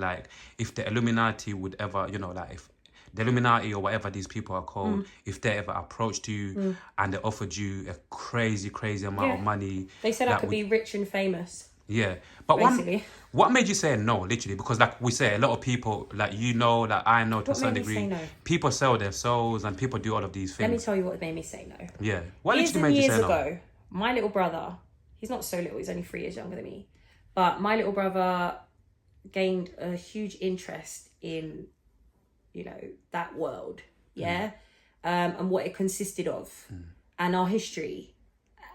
Like, if the Illuminati would ever, you know, like, if the Illuminati or whatever these people are called, if they ever approached you and they offered you a crazy amount of money. They said I could be rich and famous. Yeah. But basically. what made you say no, literally? Because like we say, a lot of people, like, you know, like I know to a certain degree, no? people sell their souls and people do all of these things. Let me tell you what made me say no. Yeah. What years literally made you say years no? ago, my little brother, he's not so little, he's only 3 years younger than me, but my little brother gained a huge interest in, you know, that world, and what it consisted of, and our history.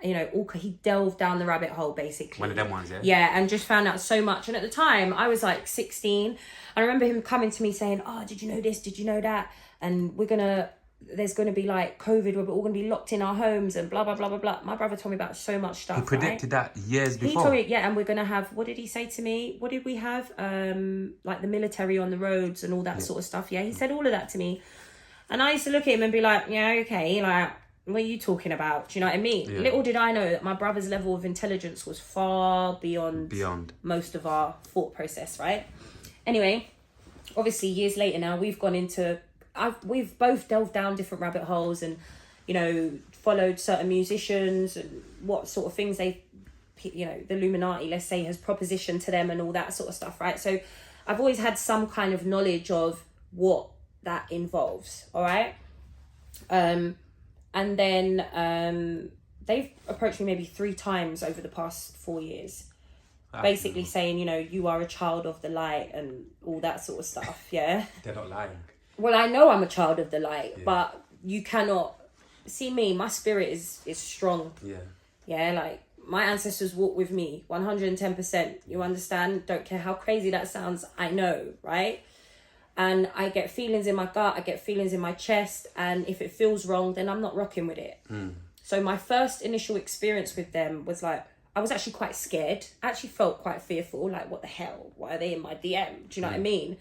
You know, he delved down the rabbit hole, basically. One of them ones, Yeah, and just found out so much. And at the time, I was like 16. I remember him coming to me saying, "Oh, did you know this? Did you know that? And there's gonna be like COVID, where we're all gonna be locked in our homes and blah blah blah blah blah." My brother told me about so much stuff. He predicted that years before. He told me, and we're gonna have. What did he say to me? What did we have? Like the military on the roads and all that sort of stuff. Yeah, he said all of that to me, and I used to look at him and be like, "Yeah, okay, like." What are you talking about? Do you know what I mean? Yeah. Little did I know that my brother's level of intelligence was far beyond most of our thought process, right? Anyway, obviously years later now, we've both delved down different rabbit holes and, you know, followed certain musicians and what sort of things they, you know, the Illuminati, let's say, has propositioned to them and all that sort of stuff, right? So I've always had some kind of knowledge of what that involves, all right? And then they've approached me maybe 3 times over the past 4 years. Basically saying, you know, you are a child of the light and all that sort of stuff, yeah? They're not lying. Well, I know I'm a child of the light, but you cannot... See me, my spirit is strong. Yeah. Yeah, like, my ancestors walk with me, 110%. You understand? Don't care how crazy that sounds, I know, right? And I get feelings in my gut, I get feelings in my chest, and if it feels wrong, then I'm not rocking with it. So my first initial experience with them was like, I was actually quite scared. I actually felt quite fearful, like, what the hell? Why are they in my DM? Do you know what I mean?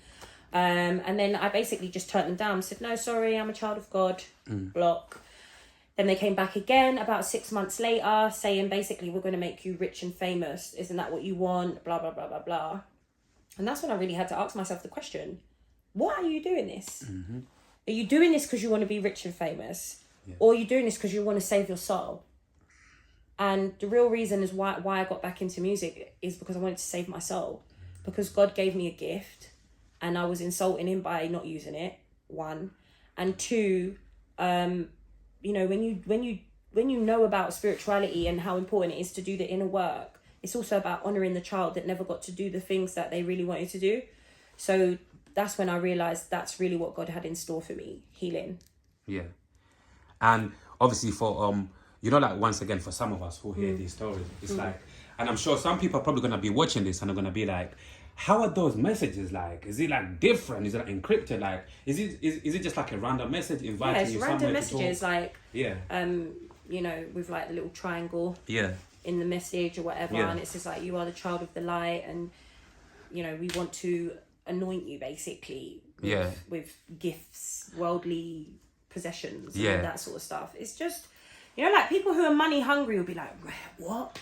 And then I basically just turned them down, said, no, sorry, I'm a child of God, block. Then they came back again about 6 months later, saying basically, we're going to make you rich and famous. Isn't that what you want? Blah, blah, blah, blah, blah. And that's when I really had to ask myself the question, why are you doing this? Are you doing this because you want to be rich and famous? Or are you doing this because you want to save your soul? And the real reason is why I got back into music is because I wanted to save my soul. Because God gave me a gift and I was insulting him by not using it, 1. And 2, you know, when you know about spirituality and how important it is to do the inner work, it's also about honouring the child that never got to do the things that they really wanted to do. So that's when I realised that's really what God had in store for me, healing. Yeah. And obviously for, you know, like, once again, for some of us who hear these stories, it's like, and I'm sure some people are probably going to be watching this and are going to be like, how are those messages like? Is it like different? Is it like encrypted? Like, is it just like a random message inviting you somewhere to talk? Random messages, like, you know, with like the little triangle in the message or whatever. And it's just like, you are the child of the light and, you know, we want to anoint you basically with gifts, worldly possessions, and all that sort of stuff. It's just, you know, like, people who are money hungry will be like, what?